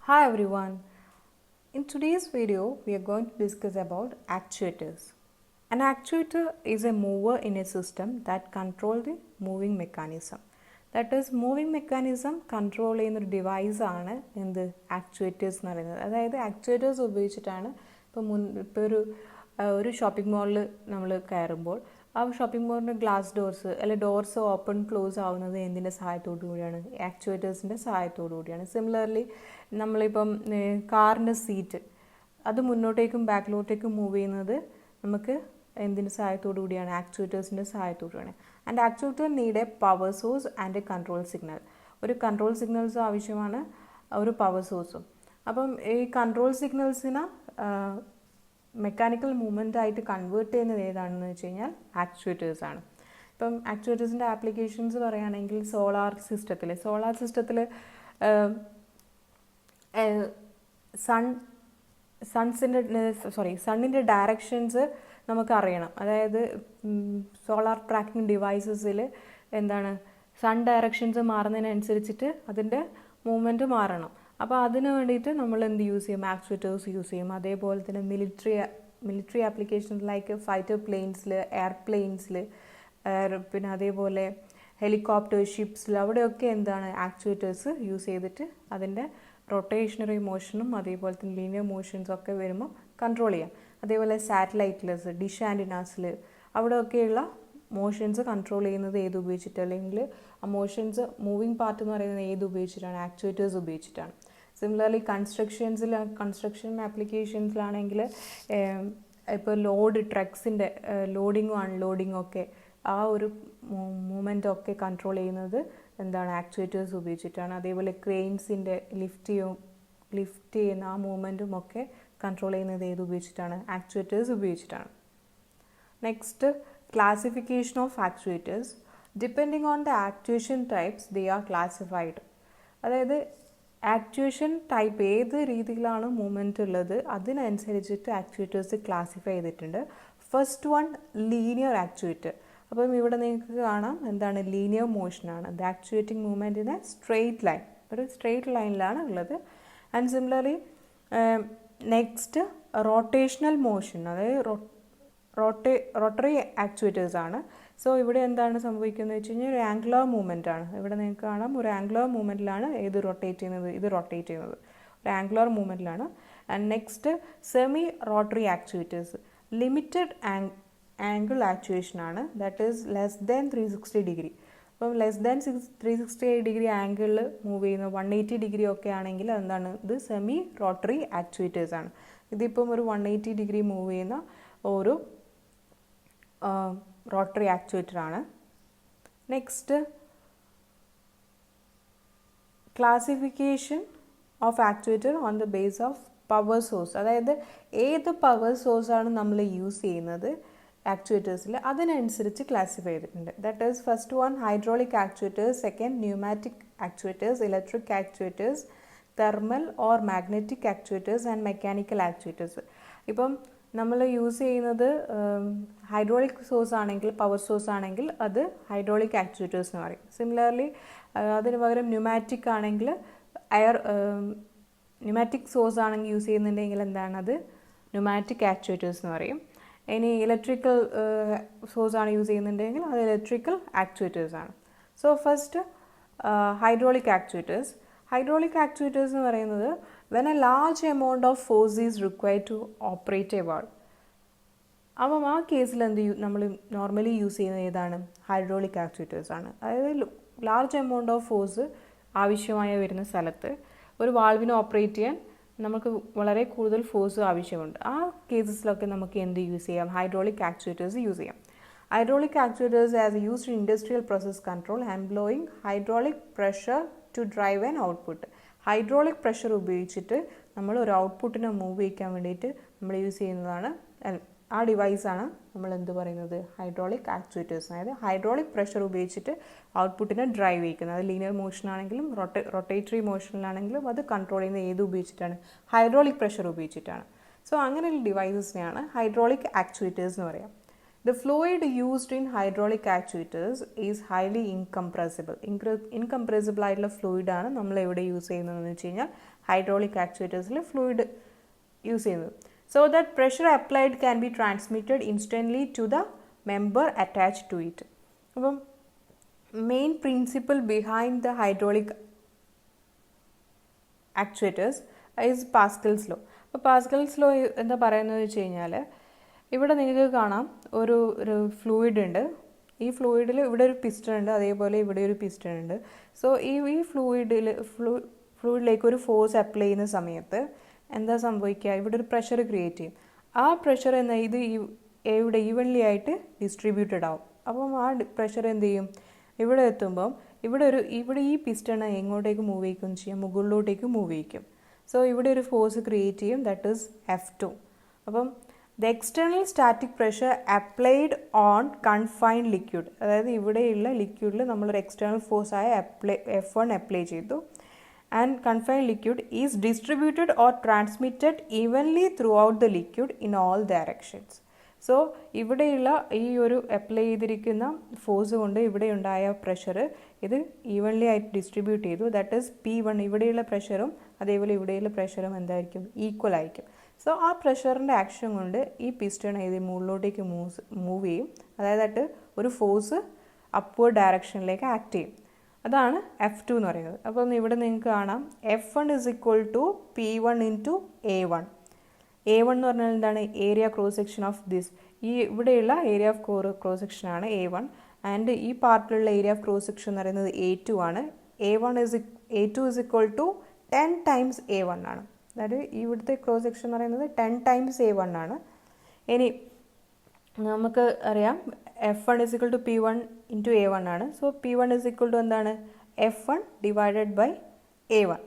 Hi everyone. In today's video, we are going to discuss about actuators. An actuator is a mover in a system that controls the moving mechanism. That is, moving mechanism control ചെയ്യുന്ന ഒരു device ആണ് എന്ത് actuators എന്ന് പറയുന്നത്. അതായത് actuators ഉപയോഗിച്ചിട്ടാണ് ഇപ്പോൾ ഒരു ഷോപ്പിംഗ് മാളിൽ നമ്മൾ കയറുമ്പോൾ ആ ഷോപ്പിംഗ് മാളിൻ്റെ ഗ്ലാസ് ഡോർസ് അല്ലെങ്കിൽ ഡോർസ് ഓപ്പൺ ക്ലോസ് ആവുന്നത് എന്തിൻ്റെ സഹായത്തോടു കൂടിയാണ്? ആക്ച്വേറ്റേഴ്സിൻ്റെ സഹായത്തോടു കൂടിയാണ്. സിമിലർലി നമ്മളിപ്പം കാറിൻ്റെ സീറ്റ് അത് മുന്നോട്ടേക്കും ബാക്കിലോട്ടേക്കും മൂവ് ചെയ്യുന്നത് നമുക്ക് എന്തിൻ്റെ സഹായത്തോടു കൂടിയാണ്? ആക്ച്വേറ്റേഴ്സിൻ്റെ സഹായത്തോടു കൂടിയാണ്. And actuator need A power source and A control signal. ഒരു കൺട്രോൾ സിഗ്നൽസും ആവശ്യമാണ്, ഒരു പവർ സോഴ്സും. അപ്പം ഈ കൺട്രോൾ സിഗ്നൽസിനെ മെക്കാനിക്കൽ മൂവ്മെൻ്റ് ആയിട്ട് കൺവേർട്ട് ചെയ്യുന്നത് ഏതാണെന്ന് വെച്ച് കഴിഞ്ഞാൽ ആക്ച്വേറ്റേഴ്സ് ആണ്. ഇപ്പം ആക്ച്വേറ്റേഴ്സിൻ്റെ ആപ്ലിക്കേഷൻസ് പറയുകയാണെങ്കിൽ സോളാർ സിസ്റ്റത്തിൽ സണ്ണിൻ്റെ ഡയറക്ഷൻസ് നമുക്കറിയണം. അതായത് സോളാർ ട്രാക്കിംഗ് ഡിവൈസസിൽ എന്താണ് സൺ ഡയറക്ഷൻസ് മാറുന്നതിനനുസരിച്ചിട്ട് അതിൻ്റെ മൂവ്മെൻറ്റ് മാറണം. അപ്പോൾ അതിന് വേണ്ടിയിട്ട് നമ്മൾ എന്ത് യൂസ് ചെയ്യും? ആക്ച്വേറ്റേഴ്സ് യൂസ് ചെയ്യും. അതേപോലെ തന്നെ മിലിറ്ററി ആപ്ലിക്കേഷൻസ് ലൈക്ക് ഫൈറ്റർ പ്ലെയിൻസിൽ, എയർപ്ലെയിൻസിൽ, പിന്നെ അതേപോലെ ഹെലികോപ്റ്റർ, ഷിപ്സിൽ അവിടെയൊക്കെ എന്താണ് ആക്ച്വേറ്റേഴ്സ് യൂസ് ചെയ്തിട്ട് അതിൻ്റെ റൊട്ടേഷണറി മോഷനും അതേപോലെ തന്നെ ലീനിയർ മോഷൻസും ഒക്കെ വരുമ്പോൾ കൺട്രോൾ ചെയ്യാം. അതേപോലെ സാറ്റലൈറ്റിൽസ്, ഡിഷ് ആൻറ്റിനാസിൽ അവിടെയൊക്കെയുള്ള മോഷൻസ് കൺട്രോൾ ചെയ്യുന്നത് ഏത് ഉപയോഗിച്ചിട്ട്, അല്ലെങ്കിൽ ആ മോഷൻസ് മൂവിങ് പാർട്ട് എന്ന് പറയുന്നത് ഏത് ഉപയോഗിച്ചിട്ടാണ്? ആക്ച്വേറ്റേഴ്സ് ഉപയോഗിച്ചിട്ടാണ്. സിമിലർലി കൺസ്ട്രക്ഷൻ ആപ്ലിക്കേഷൻസിലാണെങ്കിൽ ഇപ്പോൾ ട്രക്സിൻ്റെ ലോഡിങ്ങും അൺലോഡിങ്ങും ഒക്കെ ആ ഒരു മൂവ്മെൻ്റ് ഒക്കെ കൺട്രോൾ ചെയ്യുന്നത് എന്താണ്? ആക്ച്വേറ്റേഴ്സ് ഉപയോഗിച്ചിട്ടാണ്. അതേപോലെ ക്രെയിൻസിൻ്റെ ലിഫ്റ്റ് ചെയ്യുന്ന ആ മൂവ്മെൻറ്റും ഒക്കെ കൺട്രോൾ ചെയ്യുന്നത് ഏത് ഉപയോഗിച്ചിട്ടാണ്? ആക്ച്വേറ്റേഴ്സ് ഉപയോഗിച്ചിട്ടാണ്. Next, classification of actuators. Depending on the actuation types, they are classified. അതായത് ആക്ച്വേഷൻ ടൈപ്പ് ഏത് രീതിയിലാണ് മൂവ്മെൻറ്റ് ഉള്ളത് അതിനനുസരിച്ചിട്ട് ആക്ച്വേറ്റേഴ്സ് ക്ലാസിഫൈ ചെയ്തിട്ടുണ്ട്. First one, linear actuator. അപ്പം ഇവിടെ നിങ്ങൾക്ക് കാണാം എന്താണ്? ലീനിയർ മോഷനാണ്. The actuating movement in a straight line, ഒരു സ്ട്രെയിറ്റ് ലൈനിലാണ് ഉള്ളത്. And similarly next, rotational motion, അതായത് റോട്ടറി ആക്ച്വേറ്റേഴ്സ് ആണ്. സോ ഇവിടെ എന്താണ് സംഭവിക്കുന്നത് വെച്ച് കഴിഞ്ഞാൽ ഒരു ആംഗുലർ മൂവ്മെൻ്റ് ആണ്. ഇവിടെ നിങ്ങൾക്ക് കാണാം ഒരു ആംഗുലർ മൂവ്മെൻറ്റിലാണ് ഇത് റൊട്ടേറ്റ് ചെയ്യുന്നത് ഒരു ആംഗുലർ മൂവ്മെൻറ്റിലാണ്. And next, semi rotary actuators. Limited angle actuation ആണ്. That is less than 360 degree. അപ്പം ലെസ് ദാൻ 360 ഡിഗ്രി ആംഗിളിൽ മൂവ് ചെയ്യുന്ന 180 ഡിഗ്രി ഒക്കെ ആണെങ്കിൽ എന്താണ്? ഇത് സെമി റോട്ടറി ആക്ച്വേറ്റേഴ്സ് ആണ്. ഇതിപ്പം ഒരു 180 ഡിഗ്രി മൂവ് ചെയ്യുന്ന ഒരു റോട്ടറി ആക്ച്വേറ്റർ ആണ്. Next, classification of actuator on the base of power source. അതായത് ഏത് പവർ സോഴ്സാണ് നമ്മൾ യൂസ് ചെയ്യുന്നത് ആക്ച്വേറ്റേഴ്സിൽ അതിനനുസരിച്ച് ക്ലാസിഫൈ ചെയ്തിട്ടുണ്ട്. That is first one, hydraulic actuators. Second, pneumatic actuators. Electric actuators. Thermal or magnetic actuators and mechanical actuators. ഇപ്പം നമ്മൾ use ചെയ്യുന്നത് ഹൈഡ്രോളിക് സോഴ്സ് ആണെങ്കിൽ, പവർ സോഴ്സ് ആണെങ്കിൽ അത് ഹൈഡ്രോളിക് ആക്ച്വേറ്റേഴ്സ് എന്ന് പറയും. സിമിലർലി അതിന് പകരം ന്യൂമാറ്റിക് ആണെങ്കിൽ ന്യൂമാറ്റിക് സോഴ്സ് ആണെങ്കിൽ യൂസ് ചെയ്യുന്നുണ്ടെങ്കിൽ എന്താണ്? അത് ന്യൂമാറ്റിക് ആക്ച്വേറ്റേഴ്സ് എന്ന് പറയും. ഇനി ഇലക്ട്രിക്കൽ സോഴ്സ് ആണ് യൂസ് ചെയ്യുന്നുണ്ടെങ്കിൽ അത് ഇലക്ട്രിക്കൽ ആക്ച്വേറ്റേഴ്സ് ആണ്. So first, hydraulic actuators. Hydraulic actuators എന്ന് പറയുന്നത് when a large amount of force is required to operate a valve. അപ്പം ആ കേസിൽ നമ്മൾ നോർമലി യൂസ് ചെയ്യുന്നത് ഏതാണ്? ഹൈഡ്രോളിക് ആക്ച്വേറ്റേഴ്സ് ആണ്. അതായത് ലാർജ് എമൗണ്ട് ഓഫ് ഫോഴ്സ് ആവശ്യമായി വരുന്ന സ്ഥലത്ത് ഒരു വാൾവിനെ ഓപ്പറേറ്റ് ചെയ്യാൻ നമുക്ക് വളരെ കൂടുതൽ ഫോഴ്സ് ആവശ്യമുണ്ട്. ആ കേസസിലൊക്കെ നമുക്ക് എന്ത് യൂസ് ചെയ്യാം? ഹൈഡ്രോളിക് ആക്ച്വേറ്റേഴ്സ് യൂസ് ചെയ്യാം. Hydraulic actuators as used in industrial process control employing hydraulic pressure to drive an output. Hydraulic pressure ഉപയോഗിച്ചിട്ട് നമ്മൾ ഒരു ഔട്ട്പുട്ടിനെ മൂവ് ചെയ്യിക്കാൻ വേണ്ടിയിട്ട് നമ്മൾ യൂസ് ചെയ്യുന്നതാണ് ആ ഡിവൈസാണ് നമ്മൾ എന്ത് പറയുന്നത്? Hydraulic actuators. അതായത് ഹൈഡ്രോളിക് പ്രഷർ ഉപയോഗിച്ചിട്ട് ഔട്ട്പുട്ടിനെ ഡ്രൈവ് ചെയ്യിക്കുന്നത്. അത് ലീനിയർ മോഷൻ ആണെങ്കിലും റൊട്ടേറ്ററി മോഷനിലാണെങ്കിലും അത് കൺട്രോൾ ചെയ്യുന്നത് ഏത് ഉപയോഗിച്ചിട്ടാണ്? ഹൈഡ്രോളിക് പ്രഷർ ഉപയോഗിച്ചിട്ടാണ്. സോ അങ്ങനെയുള്ള ഡിവൈസസിനെയാണ് ഹൈഡ്രോളിക് ആക്ച്വേറ്റേഴ്സ് എന്ന് പറയാം. The fluid used in hydraulic actuators is highly incompressible. Incompressible ആയിട്ടുള്ള ഫ്ലൂയിഡാണ് നമ്മൾ എവിടെ യൂസ് ചെയ്യുന്നതെന്ന് വെച്ച് കഴിഞ്ഞാൽ ഹൈഡ്രോളിക് ആക്ച്വേറ്റേഴ്സിൽ ഫ്ലൂയിഡ് യൂസ് ചെയ്യുന്നത്. So that pressure applied can be transmitted instantly to the member attach to it. അപ്പം main principle behind the hydraulic actuators is Pascal's law. അപ്പോൾ പാസ്കൽസ് ലോ എന്താ പറയുന്നത് വെച്ച് കഴിഞ്ഞാൽ, ഇവിടെ നിങ്ങൾക്ക് കാണാം ഒരു ഫ്ലൂയിഡ് ഉണ്ട്. ഈ ഫ്ലൂയിഡിൽ ഇവിടെ ഒരു പിസ്റ്റൺ ഉണ്ട്, അതേപോലെ ഇവിടെ ഒരു പിസ്റ്റൺ ഉണ്ട്. സോ ഈ ഫ്ലൂയിഡിലേക്ക് ഒരു ഫോഴ്സ് അപ്ലൈ ചെയ്യുന്ന സമയത്ത് എന്താ സംഭവിക്കുക, ഇവിടെ ഒരു പ്രഷർ ക്രിയേറ്റ് ചെയ്യും. ആ പ്രഷർ ഇത് ഇവിടെ ഈവൻലി ആയിട്ട് ഡിസ്ട്രിബ്യൂട്ടഡ് ആവും. അപ്പം ആ പ്രഷർ എന്ത് ചെയ്യും, ഇവിടെ എത്തുമ്പം ഇവിടെ ഈ പിസ്റ്റൺ എങ്ങോട്ടേക്ക് മൂവ് ചെയ്യിക്കും ചെയ്യാം, മുകളിലോട്ടേക്ക് മൂവ് ചെയ്യിക്കും. സോ ഇവിടെ ഒരു ഫോഴ്സ് ക്രിയേറ്റ് ചെയ്യും, ദാറ്റ് ഈസ് F2. അപ്പം the external static pressure applied on confined liquid, അതായത് ഇവിടെയുള്ള ലിക്വിഡിൽ നമ്മളൊരു എക്സ്റ്റേണൽ ഫോഴ്സായ F1 അപ്ലൈ ചെയ്തു. And confined liquid is distributed or transmitted evenly through out the liquid in all directions. So ഇവിടെയുള്ള ഈ ഒരു apply ചെയ്തിരിക്കുന്ന force കൊണ്ട് ഇവിടെ ഉണ്ടായ പ്രഷർ ഇത് ഈവൻലി ആയിട്ട് ഡിസ്ട്രിബ്യൂട്ട് ചെയ്തു. That is P1. ഇവിടെയുള്ള പ്രഷറും അതേപോലെ ഇവിടെയുള്ള പ്രഷറും എന്തായിരിക്കും, ഈക്വൽ ആയിരിക്കും. സോ ആ പ്രഷറിൻ്റെ ആക്ഷൻ കൊണ്ട് ഈ പിസ്റ്റൺ മുകളിലോട്ടേക്ക് മൂവ് ചെയ്യും. അതായത് ഒരു ഫോഴ്സ് അപ്വേർഡ് ഡയറക്ഷനിലേക്ക് ആക്ട് ചെയ്യും. അതാണ് F2 എന്ന് പറയുന്നത്. അപ്പോൾ ഇവിടെ നിങ്ങൾക്ക് കാണാം F1 is equal to P1 into A1. A1 എന്ന് പറഞ്ഞാൽ എന്താണ്, area cross section of this. ഈ ഇവിടെയുള്ള ഏരിയ ഓഫ് ക്രോസ് സെക്ഷൻ ആണ് A1. ആൻഡ് ഈ പാർട്ടിലുള്ള ഏരിയ ഓഫ് ക്രോസ് സെക്ഷൻ എന്ന് പറയുന്നത് A2 ആണ്. A2 is equal to 10 times A1 ആണ്. അതായത് ഇവിടുത്തെ ക്രോസ് സെക്ഷൻ എന്ന് പറയുന്നത് 10 times A1 ആണ്. ഇനി നമുക്ക് അറിയാം F1 is equal to P1 into A1 ആണ്. So P1 is equal to എന്താണ്, F1 divided by A1.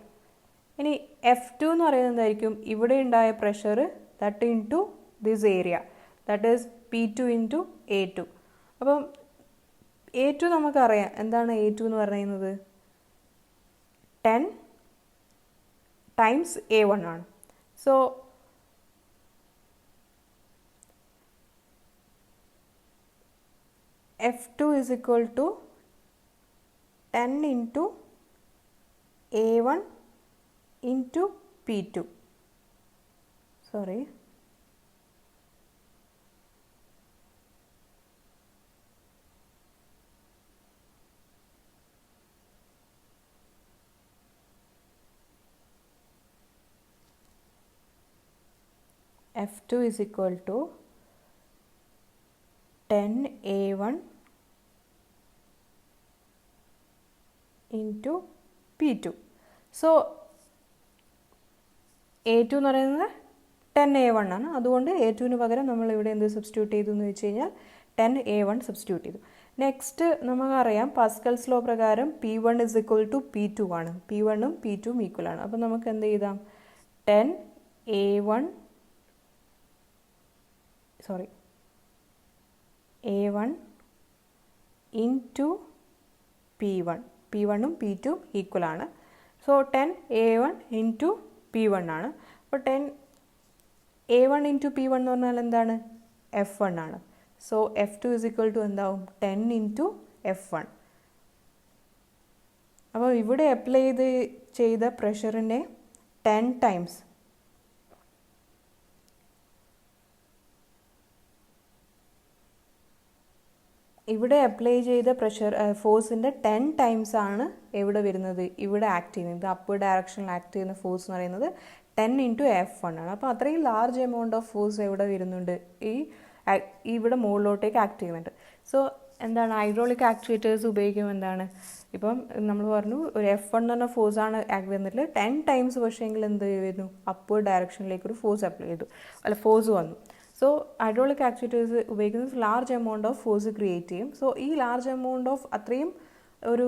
ഇനി F2 എന്ന് പറയുന്നത് എന്തായിരിക്കും, ഇവിടെ ഉണ്ടായ pressure that into this area, that is P2 into A2. അപ്പം A2 നമുക്കറിയാം എന്താണ് A2 എന്ന് പറയുന്നത്, 10 times A1 ആണ്. So F2 is equal to 10 into A1 into P2. Sorry. F2 is equal to 10A1 into P2. So A2 എന്ന് പറയുന്നത് 10A1 ആണ്. അതുകൊണ്ട് A2ന് പകരം നമ്മൾ ഇവിടെ എന്ത് സബ്സ്റ്റിറ്റ്യൂട്ട് ചെയ്തു എന്ന് വെച്ച് കഴിഞ്ഞാൽ 10A1 സബ്സ്റ്റിറ്റ്യൂട്ട് ചെയ്തു. നെക്സ്റ്റ് നമുക്കറിയാം പാസ്കൽസ് ലോ പ്രകാരം P1 is equal to P2 ആണ്. P1ഉം P2ഉം ഈക്വൽ ആണ്. അപ്പോൾ നമുക്ക് എന്ത് ചെയ്താം, A1 into P1. P1ഉം P2ഉം ഈക്വൽ ആണ്. സോ 10A1 into P1 ആണ്. അപ്പോൾ 10A1 into P1 എന്ന് പറഞ്ഞാൽ എന്താണ്, F1 ആണ്. So F2 is equal to എന്താവും, 10 into F1. അപ്പോൾ ഇവിടെ അപ്ലൈ ചെയ്ത പ്രഷറിനെ 10 times ഇവിടെ അപ്ലൈ ചെയ്ത പ്രഷർ ഫോഴ്സിൻ്റെ 10 times ആണ് എവിടെ വരുന്നത്, ഇവിടെ ആക്ട് ചെയ്യുന്നത്. അപ്വേർഡ് ഡയറക്ഷനിൽ ആക്ട് ചെയ്യുന്ന ഫോഴ്സ് എന്ന് പറയുന്നത് 10 into F1 ആണ്. അപ്പോൾ അത്രയും ലാർജ് എമൗണ്ട് ഓഫ് ഫോഴ്സ് എവിടെ വരുന്നുണ്ട്, ഇവിടെ മുകളിലോട്ടേക്ക് ആക്ട് ചെയ്യുന്നുണ്ട്. സോ എന്താണ്, ഹൈഡ്രോളിക് ആക്ച്വേറ്റേഴ്സ് ഉപയോഗിക്കുമ്പോൾ എന്താണ്, ഇപ്പം നമ്മൾ പറഞ്ഞു ഒരു F1 എന്ന് പറഞ്ഞ ഫോഴ്സാണ് ആക്ട് ചെയ്യുന്നില്ല, 10 times പക്ഷേങ്കിൽ എന്ത് വരുന്നു, അപ്വേർഡ് ഡയറക്ഷനിലേക്ക് ഒരു ഫോഴ്സ് അപ്ലൈ ചെയ്തു, ഫോഴ്സ് വന്നു. സോ ഹൈഡ്രോളിക് ആക്ച്വേറ്റേഴ്സ് ഉപയോഗിക്കുന്നത് large amount of force create ചെയ്യും. സോ ഈ ലാർജ് എമൗണ്ട് ഓഫ് അത്രയും ഒരു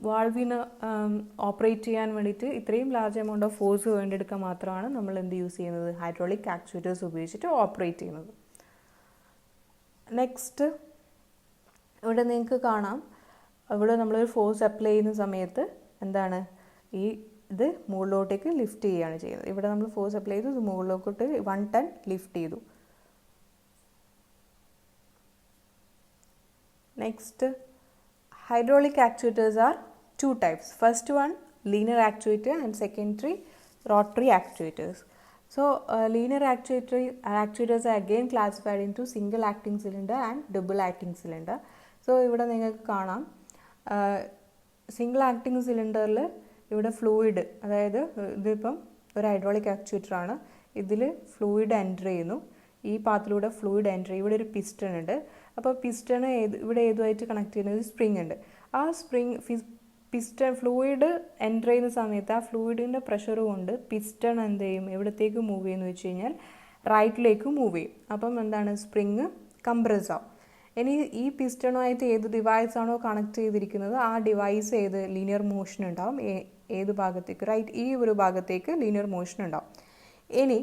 വാൾവിന് ഓപ്പറേറ്റ് ചെയ്യാൻ വേണ്ടിയിട്ട് ഇത്രയും ലാർജ് എമൗണ്ട് ഓഫ് ഫോഴ്സ് വേണ്ടിയെടുക്കാൻ മാത്രമാണ് നമ്മൾ എന്ത് യൂസ് ചെയ്യുന്നത്, ഹൈഡ്രോളിക് ആക്ച്വേറ്റേഴ്സ് ഉപയോഗിച്ചിട്ട് ഓപ്പറേറ്റ് ചെയ്യുന്നത്. നെക്സ്റ്റ് ഇവിടെ നിങ്ങൾക്ക് കാണാം, ഇവിടെ നമ്മളൊരു ഫോഴ്സ് അപ്ലൈ ചെയ്യുന്ന സമയത്ത് എന്താണ്, ഇത് മുകളിലോട്ടേക്ക് ലിഫ്റ്റ് ചെയ്യുകയാണ് ചെയ്യുന്നത്. ഇവിടെ നമ്മൾ ഫോഴ്സ് അപ്ലൈ ചെയ്തു, ഇത് മുകളിലോട്ട് 1 ton ലിഫ്റ്റ് ചെയ്തു. Next hydraulic actuators are two types. First one linear actuator and secondary rotary actuators. So linear actuators are again classified into single acting cylinder and double acting cylinder. So ഇവിടെ നിങ്ങൾക്ക് കാണാം single acting സിലിണ്ടറിൽ ഇവിടെ fluid, അതായത് ഇതിപ്പം ഒരു hydraulic actuator ആണ്, ഇതിൽ ഫ്ലൂയിഡ് എൻ്റർ ചെയ്യുന്നു, ഈ പാത്തിലൂടെ ഫ്ലൂയിഡ് എൻ്റർ ചെയ്യും. ഇവിടെ ഒരു പിസ്റ്റൺ ഉണ്ട്. അപ്പോൾ പിസ്റ്റൺ ഇവിടെ ഏതുമായിട്ട് കണക്ട് ചെയ്യുന്നത് സ്പ്രിങ് ഉണ്ട്. ആ പിസ്റ്റൺ ഫ്ലൂയിഡ് എൻ്റർ ചെയ്യുന്ന സമയത്ത് ആ ഫ്ലൂയിഡിൻ്റെ പ്രഷർ കൊണ്ട് പിസ്റ്റൺ എന്ത് ചെയ്യും, എവിടത്തേക്ക് മൂവ് ചെയ്യുമെന്ന് വെച്ച് കഴിഞ്ഞാൽ റൈറ്റിലേക്ക് മൂവ് ചെയ്യും. അപ്പം എന്താണ്, സ്പ്രിങ് കംപ്രസ് ആവും. ഇനി ഈ പിസ്റ്റണുമായിട്ട് ഏത് ഡിവൈസാണോ കണക്ട് ചെയ്തിരിക്കുന്നത് ആ ഡിവൈസ് ഏത് ലീനിയർ മോഷൻ ഉണ്ടാവും, ഏത് ഭാഗത്തേക്ക്, റൈറ്റ് ഈ ഒരു ഭാഗത്തേക്ക് ലീനിയർ മോഷൻ ഉണ്ടാവും. ഇനി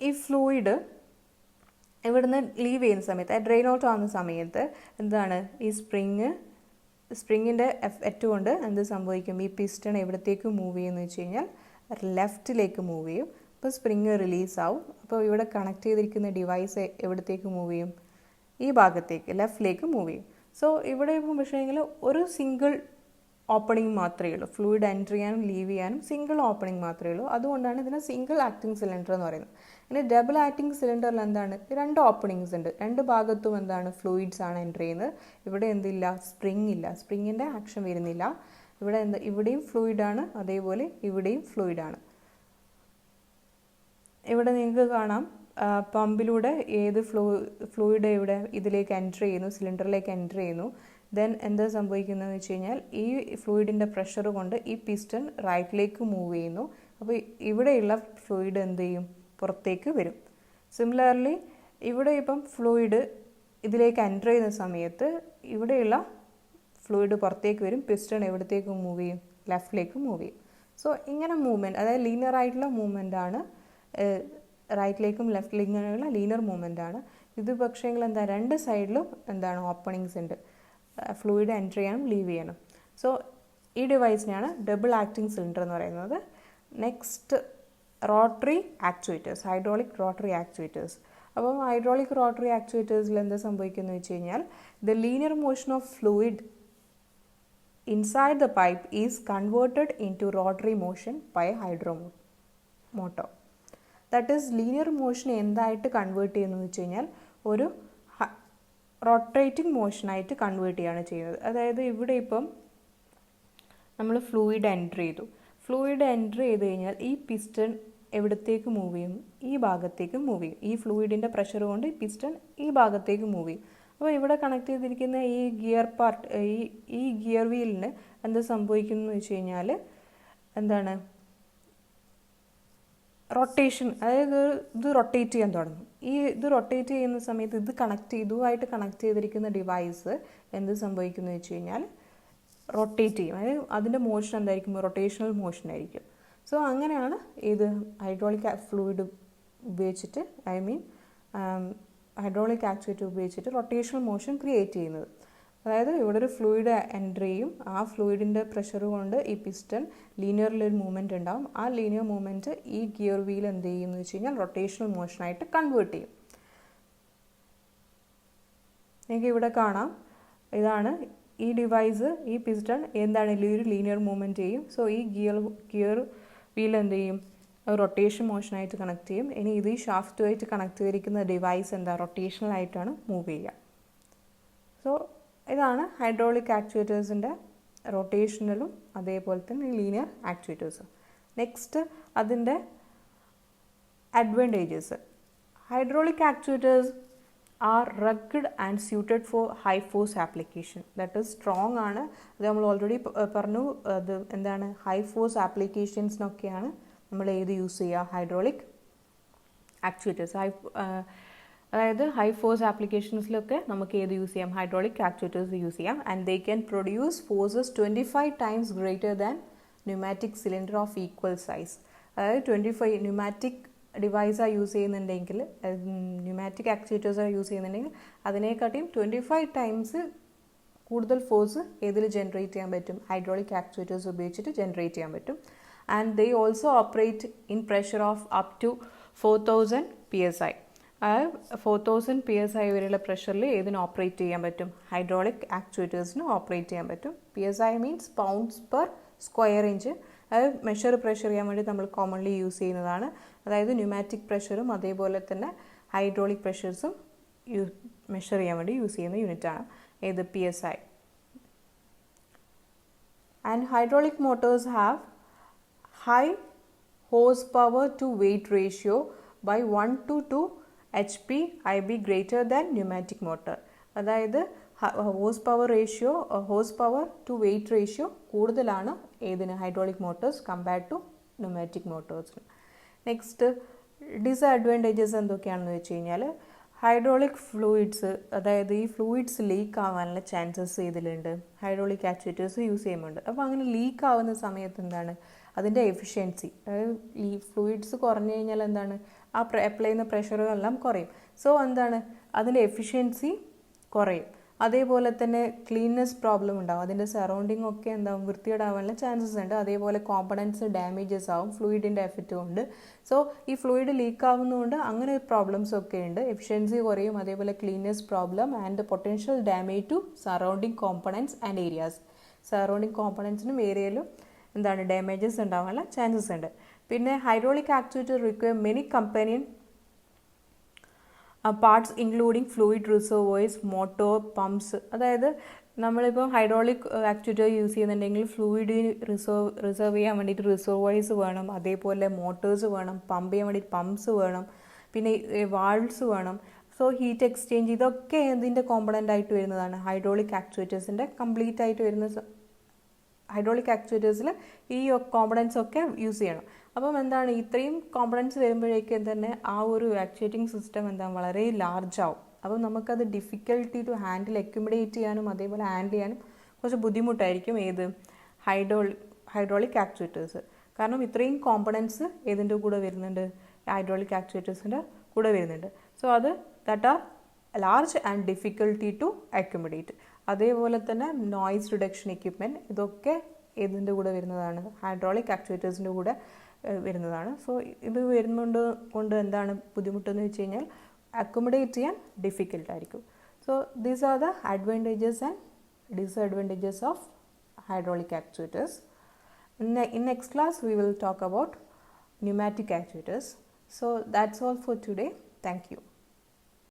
ഈ ഫ്ലൂയിഡ് ഇവിടുന്ന് ലീവ് ചെയ്യുന്ന സമയത്ത്, ഡ്രെയിൻ ഔട്ട് ആവുന്ന സമയത്ത് എന്താണ്, ഈ സ്പ്രിങ്ങിൻ്റെ എഫക്റ്റ് കൊണ്ട് എന്ത് സംഭവിക്കും, ഈ പിസ്റ്റൺ എവിടത്തേക്ക് മൂവ് ചെയ്യുമെന്ന് വെച്ച് കഴിഞ്ഞാൽ ലെഫ്റ്റിലേക്ക് മൂവ് ചെയ്യും. അപ്പോൾ സ്പ്രിങ് റിലീസ് ആവും. അപ്പോൾ ഇവിടെ കണക്ട് ചെയ്തിരിക്കുന്ന ഡിവൈസ് എവിടത്തേക്ക് മൂവ് ചെയ്യും, ഈ ഭാഗത്തേക്ക് ലെഫ്റ്റിലേക്ക് മൂവ് ചെയ്യും. സോ ഇവിടെ ഇപ്പം പക്ഷേങ്കിൽ ഒരു സിംഗിൾ ഓപ്പണിംഗ് മാത്രമേ ഉള്ളൂ, ഫ്ലൂയിഡ് എൻ്റർ ചെയ്യാനും ലീവ് ചെയ്യാനും സിംഗിൾ ഓപ്പണിംഗ് മാത്രമേ ഉള്ളൂ. അതുകൊണ്ടാണ് ഇതിനെ സിംഗിൾ ആക്ടിങ് സിലിണ്ടർ എന്ന് പറയുന്നത്. ഇനി ഡബിൾ ആക്ടിങ് സിലിണ്ടറിൽ എന്താണ്, രണ്ട് ഓപ്പണിങ്സ് ഉണ്ട്, രണ്ട് ഭാഗത്തും എന്താണ് ഫ്ലൂയിഡ്സ് ആണ് എൻ്റർ ചെയ്യുന്നത്. ഇവിടെ എന്തില്ല, സ്പ്രിങ് ഇല്ല, സ്പ്രിങ്ങിൻ്റെ ആക്ഷൻ വരുന്നില്ല. ഇവിടെ ഇവിടെയും ഫ്ലൂയിഡാണ്, അതേപോലെ ഇവിടെയും ഫ്ലൂയിഡാണ്. ഇവിടെ നിങ്ങൾക്ക് കാണാം പമ്പിലൂടെ ഏത് ഫ്ലൂയിഡ് ഇവിടെ ഇതിലേക്ക് എൻ്റർ ചെയ്യുന്നു, സിലിണ്ടറിലേക്ക് എൻ്റർ ചെയ്യുന്നു. ദെൻ എന്താ സംഭവിക്കുന്നതെന്ന് വെച്ച് കഴിഞ്ഞാൽ ഈ ഫ്ലൂയിഡിൻ്റെ പ്രഷർ കൊണ്ട് ഈ പിസ്റ്റൺ റൈറ്റിലേക്ക് മൂവ് ചെയ്യുന്നു. അപ്പോൾ ഇവിടെയുള്ള ഫ്ലൂയിഡ് എന്ത് ചെയ്യും, പുറത്തേക്ക് വരും. സിമിലർലി ഇവിടെ ഇപ്പം ഫ്ലൂയിഡ് ഇതിലേക്ക് എൻ്റർ ചെയ്യുന്ന സമയത്ത് ഇവിടെയുള്ള ഫ്ലൂയിഡ് പുറത്തേക്ക് വരും, പിസ്റ്റൺ എവിടത്തേക്ക് മൂവ് ചെയ്യും, ലെഫ്റ്റിലേക്ക് മൂവ് ചെയ്യും. സോ ഇങ്ങനെ മൂവ്മെൻറ്റ്, അതായത് ലീനിയർ ആയിട്ടുള്ള മൂവ്മെൻ്റ് ആണ്, റൈറ്റിലേക്കും ലെഫ്റ്റിലേക്കുമുള്ള ലീനിയർ മൂവ്മെൻ്റ് ആണ് ഇത്. പക്ഷേങ്കിൽ എന്താ, രണ്ട് സൈഡിലും എന്താണ് ഓപ്പണിങ്സ് ഉണ്ട്, ഫ്ലൂയിഡ് എൻ്റർ ചെയ്യാനും ലീവ് ചെയ്യാനും. സോ ഈ ഡിവൈസിനെയാണ് ഡബിൾ ആക്ടിങ് സിലിണ്ടർ എന്ന് പറയുന്നത്. Next rotary actuators, hydraulic rotary actuators. അപ്പം ഹൈഡ്രോളിക് റോട്ടറി ആക്ച്വേറ്റേഴ്സിൽ എന്താ സംഭവിക്കുന്നത് വെച്ച് കഴിഞ്ഞാൽ the linear motion of fluid inside the pipe is converted into rotary motion by hydro motor. That is linear motion എന്തായിട്ട് convert ചെയ്യുന്നത് വെച്ച് കഴിഞ്ഞാൽ ഒരു റൊട്ടേറ്റിംഗ് മോഷനായിട്ട് കൺവേർട്ട് ചെയ്യുകയാണ് ചെയ്യുന്നത്. അതായത് ഇവിടെ ഇപ്പം നമ്മൾ ഫ്ലൂയിഡ് എൻ്റർ ചെയ്തു, ഫ്ലൂയിഡ് എൻ്റർ ചെയ്ത് കഴിഞ്ഞാൽ ഈ പിസ്റ്റൺ എവിടത്തേക്ക് മൂവ് ചെയ്യും, ഈ ഭാഗത്തേക്ക് മൂവ് ചെയ്യും. ഈ ഫ്ലൂയിഡിൻ്റെ പ്രഷർ കൊണ്ട് ഈ പിസ്റ്റൺ ഈ ഭാഗത്തേക്ക് മൂവ് ചെയ്യും. അപ്പോൾ ഇവിടെ കണക്ട് ചെയ്തിരിക്കുന്ന ഈ ഗിയർ പാർട്ട്, ഈ ഗിയർ വീലിന് എന്ത് സംഭവിക്കുന്നു എന്ന് വെച്ച് കഴിഞ്ഞാൽ എന്താണ്, റൊട്ടേഷൻ, അതായത് ഇത് റൊട്ടേറ്റ് ചെയ്യാൻ തുടങ്ങും. ഇത് റൊട്ടേറ്റ് ചെയ്യുന്ന സമയത്ത് ഇതുമായിട്ട് കണക്ട് ചെയ്തിരിക്കുന്ന ഡിവൈസ് എന്ത് സംഭവിക്കുന്നു വെച്ച് കഴിഞ്ഞാൽ റൊട്ടേറ്റ് ചെയ്യും. അതായത് അതിൻ്റെ മോഷൻ എന്തായിരിക്കും, റൊട്ടേഷണൽ മോഷൻ ആയിരിക്കും. സോ അങ്ങനെയാണ് ഇത് ഹൈഡ്രോളിക് ഫ്ലൂയിഡ് ഉപയോഗിച്ചിട്ട്, ഹൈഡ്രോളിക് ആക്ച്വേറ്റർ ഉപയോഗിച്ചിട്ട് റൊട്ടേഷണൽ മോഷൻ ക്രിയേറ്റ് ചെയ്യുന്നത്. അതായത് ഇവിടെ ഒരു ഫ്ലൂയിഡ് എൻ്റർ ചെയ്യും, ആ ഫ്ലൂയിഡിൻ്റെ പ്രഷർ കൊണ്ട് ഈ പിസ്റ്റൺ ലീനിയറിലൊരു മൂവ്മെൻറ്റ് ഉണ്ടാവും. ആ ലീനിയർ മൂവ്മെൻറ്റ് ഈ ഗിയർ വീൽ എന്ത് ചെയ്യും എന്ന് വെച്ച് കഴിഞ്ഞാൽ റൊട്ടേഷണൽ മോഷനായിട്ട് കൺവേർട്ട് ചെയ്യും. നിങ്ങൾക്ക് ഇവിടെ കാണാം, ഇതാണ് ഈ ഡിവൈസ്, ഈ പിസ്റ്റൺ എന്താണ് ഒരു ലീനിയർ മൂവ്മെൻറ്റ് ചെയ്യും. സോ ഈ ഗിയർ വീൽ എന്ത് ചെയ്യും, റൊട്ടേഷൻ മോഷനായിട്ട് കണക്ട് ചെയ്യും. ഇനി ഇത് ഈ ഷാഫ്റ്റുമായിട്ട് കണക്ട് ചെയ്തിരിക്കുന്ന ഡിവൈസ് എന്താ, റൊട്ടേഷണൽ ആയിട്ടാണ് മൂവ് ചെയ്യുക. സോ ഇതാണ് ഹൈഡ്രോളിക് ആക്ച്വേറ്റേഴ്സിൻ്റെ റൊട്ടേഷണലും അതേപോലെ തന്നെ ലീനിയർ ആക്ച്വേറ്റേഴ്സും. നെക്സ്റ്റ് അതിൻ്റെ advantages. Hydraulic actuators are rugged and suited for high force application. That is strong ആണ്. അത് നമ്മൾ ഓൾറെഡി പറഞ്ഞു. അത് എന്താണ്, ഹൈ ഫോഴ്സ് ആപ്ലിക്കേഷൻസിനൊക്കെയാണ് നമ്മൾ ഏത് യൂസ് ചെയ്യുക, ഹൈഡ്രോളിക് ആക്ച്വേറ്റേഴ്സ്. അതായത് ഹൈ ഫോഴ്സ് ആപ്ലിക്കേഷൻസിലൊക്കെ നമുക്ക് ഏത് യൂസ് ചെയ്യാം, ഹൈഡ്രോളിക് ആക്ച്വേറ്റേഴ്സ് യൂസ് ചെയ്യാം. And they can produce forces 25 times greater than pneumatic cylinder of equal size. അതായത് 25 ന്യൂമാറ്റിക് ഡിവൈസാണ് യൂസ് ചെയ്യുന്നുണ്ടെങ്കിൽ, ന്യൂമാറ്റിക് ആക്ച്വേറ്റേഴ്സാണ് യൂസ് ചെയ്യുന്നുണ്ടെങ്കിൽ അതിനെക്കാട്ടിയും 25 times കൂടുതൽ ഫോഴ്സ് ഏതിൽ ജനറേറ്റ് ചെയ്യാൻ പറ്റും, ഹൈഡ്രോളിക് ആക്ച്വേറ്റേഴ്സ് ഉപയോഗിച്ചിട്ട് ജനറേറ്റ് ചെയ്യാൻ പറ്റും. And they also operate in pressure of up to 4000 PSI. 4000 PSI വരെയുള്ള പ്രഷറിൽ ഏതിന് ഓപ്പറേറ്റ് ചെയ്യാൻ പറ്റും, ഹൈഡ്രോളിക് ആക്ച്വേറ്റേഴ്സിന് ഓപ്പറേറ്റ് ചെയ്യാൻ പറ്റും. PSI means pounds per square inch. അത് പ്രഷർ ചെയ്യാൻ വേണ്ടി നമ്മൾ കോമൺലി യൂസ് ചെയ്യുന്നതാണ്. അതായത് ന്യൂമാറ്റിക് പ്രഷറും അതേപോലെ തന്നെ ഹൈഡ്രോളിക് പ്രഷേഴ്സും മെഷർ ചെയ്യാൻ വേണ്ടി യൂസ് ചെയ്യുന്ന യൂണിറ്റാണ് ഏത് PSI. And hydraulic motors have high horsepower to weight ratio by 1 to 2 HP IB greater than pneumatic motor. അതായത് horse power to weight ratio കൂടുതലാണ് ഏതിന് hydraulic motors compared to pneumatic മോട്ടോഴ്സിന്. Next disadvantages എന്തൊക്കെയാണെന്ന് വെച്ച് കഴിഞ്ഞാൽ ഹൈഡ്രോളിക് ഫ്ലൂയിഡ്സ്, അതായത് ഈ fluids leak ആവാനുള്ള ചാൻസസ് ഇതിലുണ്ട് ഹൈഡ്രോളിക് ആക്ച്വേറ്റേഴ്സ് യൂസ് ചെയ്യുന്നുണ്ട്. അപ്പോൾ അങ്ങനെ ലീക്ക് ആവുന്ന സമയത്ത് എന്താണ് അതിൻ്റെ എഫിഷ്യൻസി, അതായത് ഈ ഫ്ലൂയിഡ്സ് കുറഞ്ഞു കഴിഞ്ഞാൽ എന്താണ് അപ്ലൈ ചെയ്യുന്ന പ്രഷറും എല്ലാം കുറയും. സോ എന്താണ് അതിൻ്റെ എഫിഷ്യൻസി കുറയും. അതേപോലെ തന്നെ ക്ലീൻനെസ് പ്രോബ്ലം ഉണ്ടാവും, അതിൻ്റെ സറൗണ്ടിങ് ഒക്കെ എന്താവും വൃത്തികേടാവാനുള്ള ചാൻസസ് ഉണ്ട്. അതേപോലെ കോമ്പണൻസ് ഡാമേജസ് ആവും ഫ്ലൂയിഡിൻ്റെ എഫക്റ്റ് കൊണ്ട്. സോ ഈ ഫ്ലൂയിഡ് ലീക്ക് ആവുന്നതുകൊണ്ട് അങ്ങനെ പ്രോബ്ലംസ് ഒക്കെ ഉണ്ട്. എഫിഷ്യൻസി കുറയും, അതേപോലെ cleanness problem and potential damage to surrounding components and areas. Surrounding കോമ്പണൻസിനും ഏരിയയിലും എന്താണ് ഡാമേജസ് ഉണ്ടാവാനുള്ള ചാൻസസ് ഉണ്ട്. പിന്നെ hydraulic actuator require many companion parts including fluid reservoirs, motor, pumps. അതായത് നമ്മളിപ്പോൾ ഹൈഡ്രോളിക് ആക്ച്വേറ്റർ യൂസ് ചെയ്യുന്നുണ്ടെങ്കിൽ ഫ്ലൂയിഡ് റിസർവ് ചെയ്യാൻ വേണ്ടിയിട്ട് റിസർവോയ്സ് വേണം, അതേപോലെ മോട്ടേഴ്സ് വേണം, പമ്പ് ചെയ്യാൻ വേണ്ടിയിട്ട് പമ്പ്സ് വേണം, പിന്നെ വാൾവ്സ് വേണം. സോ ഹീറ്റ് എക്സ്ചേഞ്ച് ഇതൊക്കെ ഇതിൻ്റെ കോമ്പണൻ്റ് ആയിട്ട് വരുന്നതാണ് ഹൈഡ്രോളിക് ആക്ച്വേറ്റേഴ്സിൻ്റെ കംപ്ലീറ്റ് ആയിട്ട് വരുന്ന. ഹൈഡ്രോളിക് ആക്ച്വേറ്റേഴ്സിൽ ഈ കോമ്പണൻസ് ഒക്കെ യൂസ് ചെയ്യണം. അപ്പം എന്താണ് ഇത്രയും കോമ്പണൻസ് വരുമ്പോഴേക്കും തന്നെ ആ ഒരു ആക്ച്വേറ്റിംഗ് സിസ്റ്റം എന്താണ് വളരെ ലാർജ് ആവും. അപ്പം നമുക്കത് ഡിഫിക്കൽട്ടി ടു അക്യുമുലേറ്റ് ചെയ്യാനും അതേപോലെ ഹാൻഡിൽ ചെയ്യാനും കുറച്ച് ബുദ്ധിമുട്ടായിരിക്കും ഏത് ഹൈഡ്രോളിക് ആക്ച്വേറ്റേഴ്സ്. കാരണം ഇത്രയും കോമ്പണൻസ് ഏതിൻ്റെ കൂടെ വരുന്നുണ്ട് ഹൈഡ്രോളിക് ആക്ച്വേറ്റേഴ്സിൻ്റെ കൂടെ വരുന്നുണ്ട്. സോ അത് that are large and difficulty to accumulate. അതേപോലെ തന്നെ നോയ്സ് റിഡക്ഷൻ എക്യുപ്മെൻറ്റ് ഇതൊക്കെ ഇതിൻ്റെ കൂടെ വരുന്നതാണ്, ഹൈഡ്രോളിക് ആക്ച്വേറ്റേഴ്സിൻ്റെ കൂടെ വരുന്നതാണ്. സോ ഇത് കൊണ്ട് എന്താണ് ബുദ്ധിമുട്ടെന്ന് വെച്ച് കഴിഞ്ഞാൽ അക്കോമഡേറ്റ് ചെയ്യാൻ ഡിഫിക്കൽട്ടായിരിക്കും. So these are the advantages and disadvantages of hydraulic actuators. In next class we will talk about pneumatic actuators. So that's all for today. Thank you.